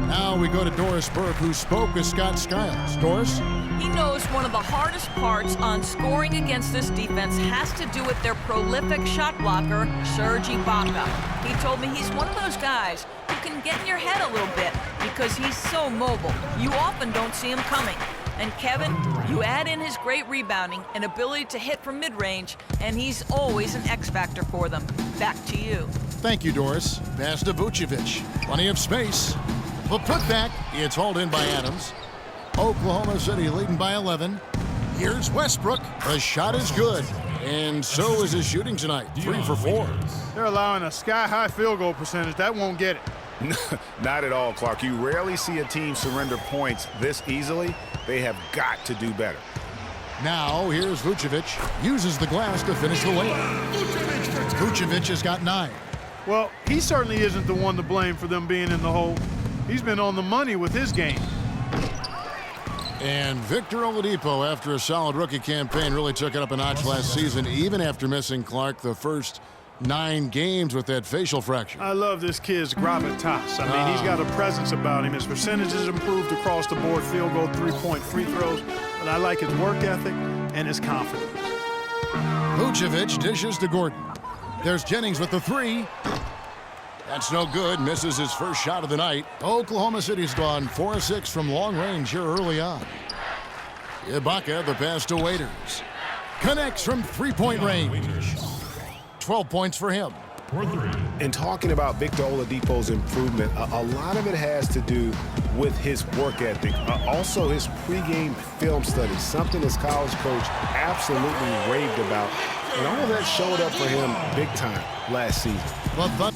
Now we go to Doris Burke, who spoke with Scott Skiles. Doris? He knows one of the hardest parts on scoring against this defense has to do with their prolific shot blocker, Serge Ibaka. He told me he's one of those guys who can get in your head a little bit because he's so mobile. You often don't see him coming. And Kevin, you add in his great rebounding and ability to hit from mid-range, and he's always an X factor for them. Back to you. Thank you, Doris. Pass to Vucevic. Plenty of space. The putback. It's hauled in by Adams. Oklahoma City leading by 11. Here's Westbrook. The shot is good. And so is his shooting tonight. 3 for 4. They're allowing a sky-high field goal percentage. That won't get it. Not at all, Clark. You rarely see a team surrender points this easily. They have got to do better. Now, here's Vucevic. Uses the glass to finish the layup. Vucevic has got 9. Well, he certainly isn't the one to blame for them being in the hole. He's been on the money with his game. And Victor Oladipo, after a solid rookie campaign, really took it up a notch last season, even after missing, Clark, the first 9 games with that facial fracture. I love this kid's gravitas. I mean, he's got a presence about him. His percentages improved across the board, field goal, 3-point free throws. But I like his work ethic and his confidence. Vucevic dishes to Gordon. There's Jennings with the 3. That's no good. Misses his first shot of the night. Oklahoma City's gone 4-6 from long range here early on. Ibaka, the pass to Waiters. Connects from 3-point range. 12 points for him. And talking about Victor Oladipo's improvement, a lot of it has to do with his work ethic. Also his pregame film studies, something his college coach absolutely raved about. And all of that showed up for him big time last season. But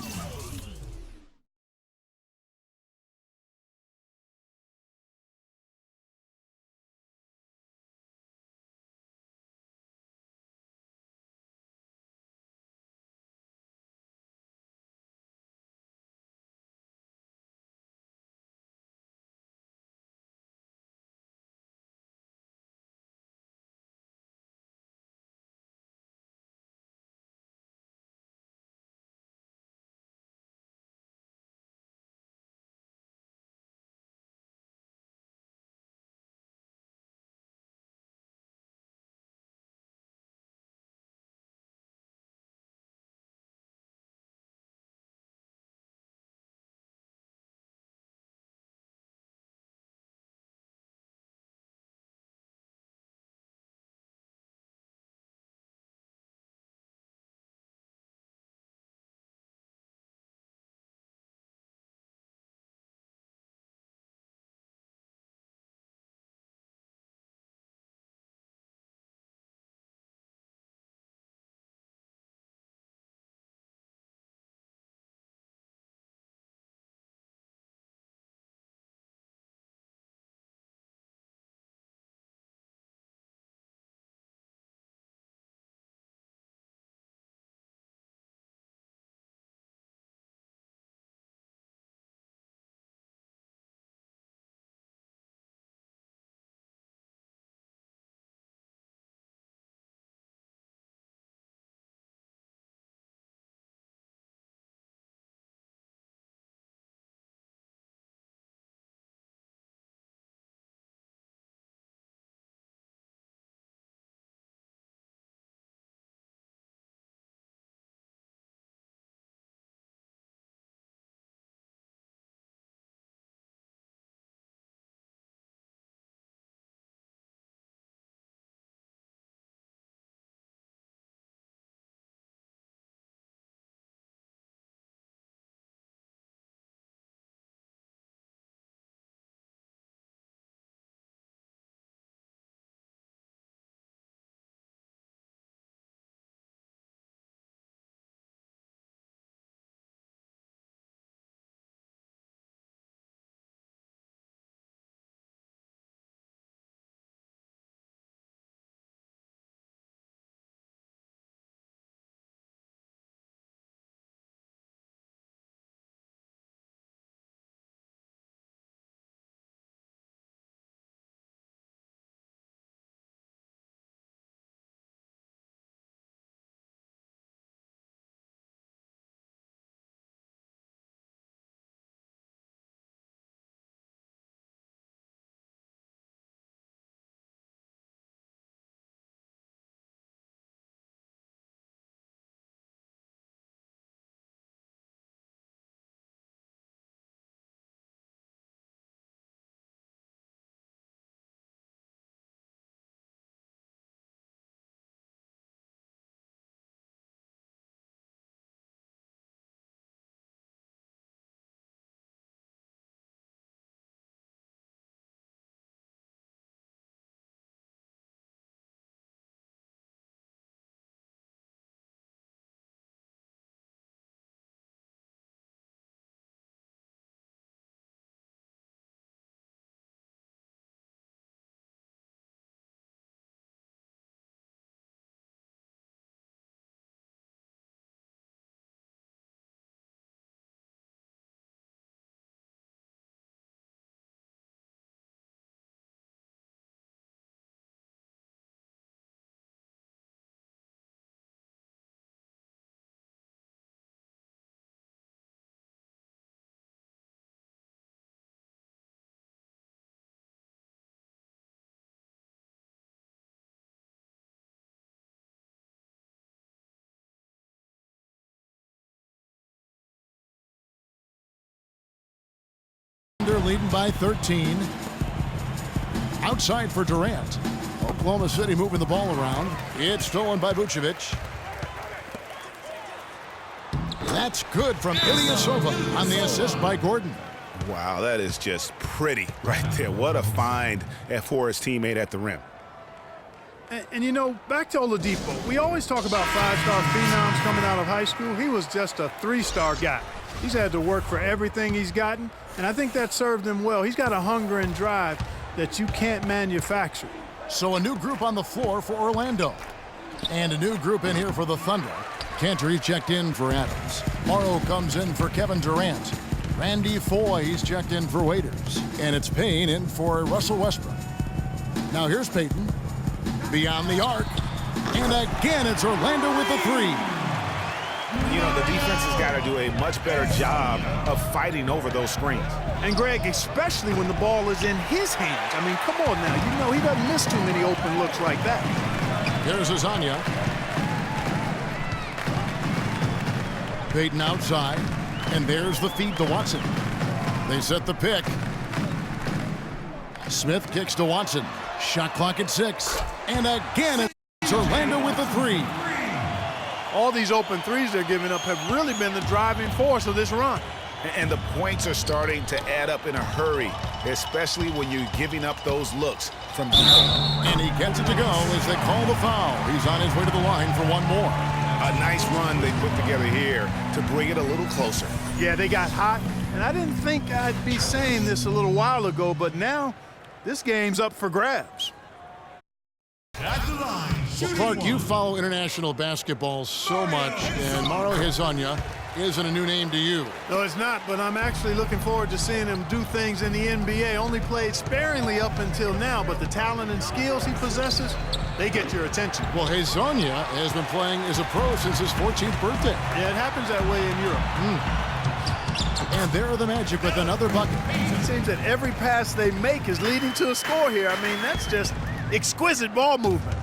leading by 13. Outside for Durant. Oklahoma City moving the ball around. It's stolen by Vucevic. That's good from Ilyasova on the assist by Gordon. Wow, that is just pretty right there. What a find for his teammate at the rim. And you know, back to Oladipo, we always talk about five-star phenoms coming out of high school. He was just a three-star guy. He's had to work for everything he's gotten, and I think that served him well. He's got a hunger and drive that you can't manufacture. So a new group on the floor for Orlando. And a new group in here for the Thunder. Cantor checked in for Adams. Morrow comes in for Kevin Durant. Randy Foye, he's checked in for Waiters. And it's Payne in for Russell Westbrook. Now here's Payton. Beyond the arc. And again, it's Orlando with the three. You know, the defense has got to do a much better job of fighting over those screens. And Greg, especially when the ball is in his hands. I mean, come on now. You know he doesn't miss too many open looks like that. Here's Azania. Payton outside. And there's the feed to Watson. They set the pick. Smith kicks to Watson. Shot clock at 6. And again, it's Orlando with the three. All these open threes they're giving up have really been the driving force of this run. And the points are starting to add up in a hurry, especially when you're giving up those looks from deep. And he gets it to go as they call the foul. He's on his way to the line for one more. A nice run they put together here to bring it a little closer. Yeah, they got hot, and I didn't think I'd be saying this a little while ago, but now this game's up for grabs. Well, Clark, you follow international basketball so much, and Mauro Hezonja isn't a new name to you. No, it's not, but I'm actually looking forward to seeing him do things in the NBA. Only played sparingly up until now, but the talent and skills he possesses, they get your attention. Well, Hezonja has been playing as a pro since his 14th birthday. Yeah, it happens that way in Europe. And there are the Magic with another bucket. It seems that every pass they make is leading to a score here. I mean, that's just exquisite ball movement.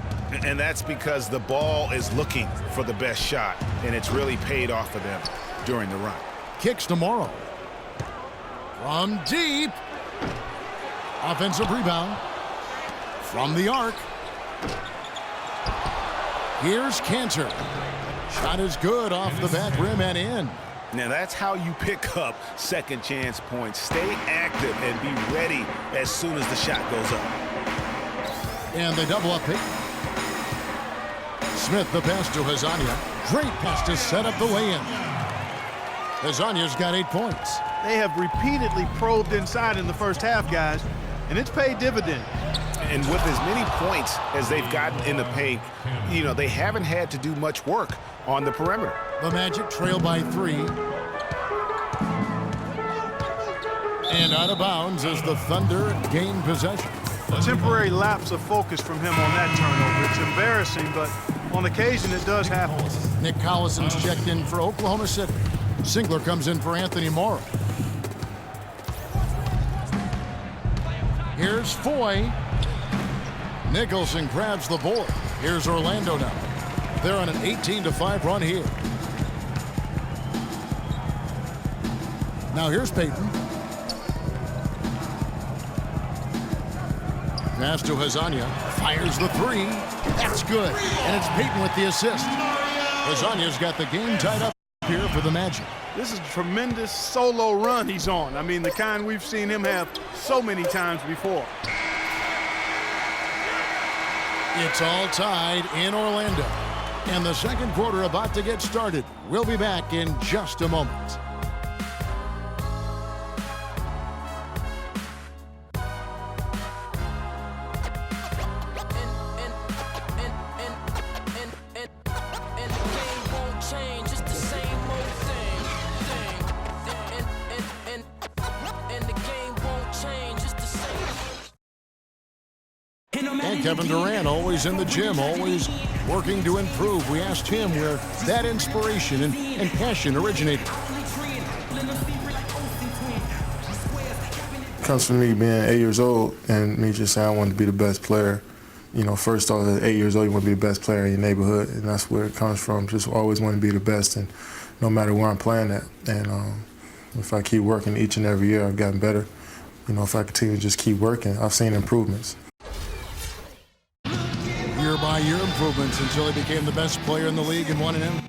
And that's because the ball is looking for the best shot, and it's really paid off for them during the run. Kicks tomorrow. From deep. Offensive rebound. From the arc. Here's Cantor. Shot is good off the back rim and in. Now that's how you pick up second chance points. Stay active and be ready as soon as the shot goes up. And they double up Payton. Smith the pass to Hezonja. Great pass to set up the way in. Hezonja's got 8 points. They have repeatedly probed inside in the first half, guys, and it's paid dividends. And with as many points as they've gotten in the paint, you know, they haven't had to do much work on the perimeter. The Magic trail by 3. And out of bounds as the Thunder gain possession. A temporary lapse of focus from him on that turnover. It's embarrassing, but on occasion it does happen. Nick Collison's checked in for Oklahoma City. Singler comes in for Anthony Morrow. Here's Foye. Nicholson grabs the board. Here's Orlando now. They're on an 18-5 run here. Now here's Payton. Pass to Hezonja. Fires the 3. That's good. And it's Payton with the assist. Hezonja's got the game tied up here for the Magic. This is a tremendous solo run he's on. I mean, the kind we've seen him have so many times before. It's all tied in Orlando. And the second quarter about to get started. We'll be back in just a moment. And Kevin Durant, always in the gym, always working to improve. We asked him where that inspiration and passion originated. It comes from me being 8 years old and me just saying I wanted to be the best player. You know, first off, at 8 years old, you want to be the best player in your neighborhood, and that's where it comes from. Just always want to be the best, and no matter where I'm playing at. And if I keep working each and every year, I've gotten better. if I continue to just keep working, I've seen improvements. Year-by-year improvements until he became the best player in the league and won an MVP.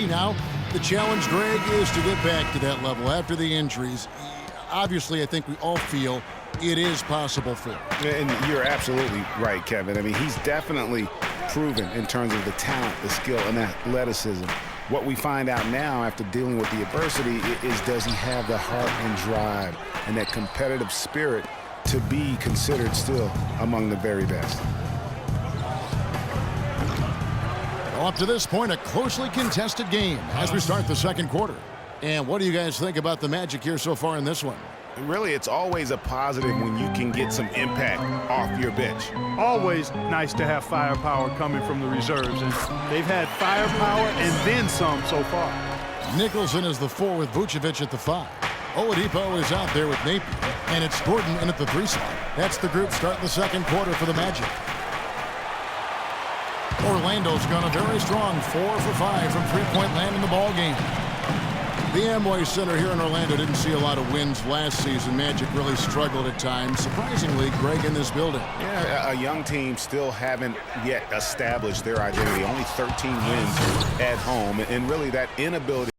Now, the challenge, Greg, is to get back to that level after the injuries. Obviously, I think we all feel it is possible for him. And you're absolutely right, Kevin. I mean, he's definitely proven in terms of the talent, the skill, and athleticism. What we find out now after dealing with the adversity is, does he have the heart and drive and that competitive spirit to be considered still among the very best? Up to this point, a closely contested game as we start the second quarter. And what do you guys think about the Magic here so far in this one? Really, it's always a positive when you can get some impact off your bench. Always nice to have firepower coming from the reserves, and they've had firepower and then some so far. Nicholson is the 4 with Vucevic at the 5. Oladipo is out there with Napier, and it's Gordon in at the 3 slot. That's the group starting the second quarter for the Magic. Orlando's gone a very strong 4 for 5 from three-point land in the ball game. The Amway Center here in Orlando didn't see a lot of wins last season. Magic really struggled at times. Surprisingly, Greg, in this building. Yeah, a young team still haven't yet established their identity. Only 13 wins at home, and really that inability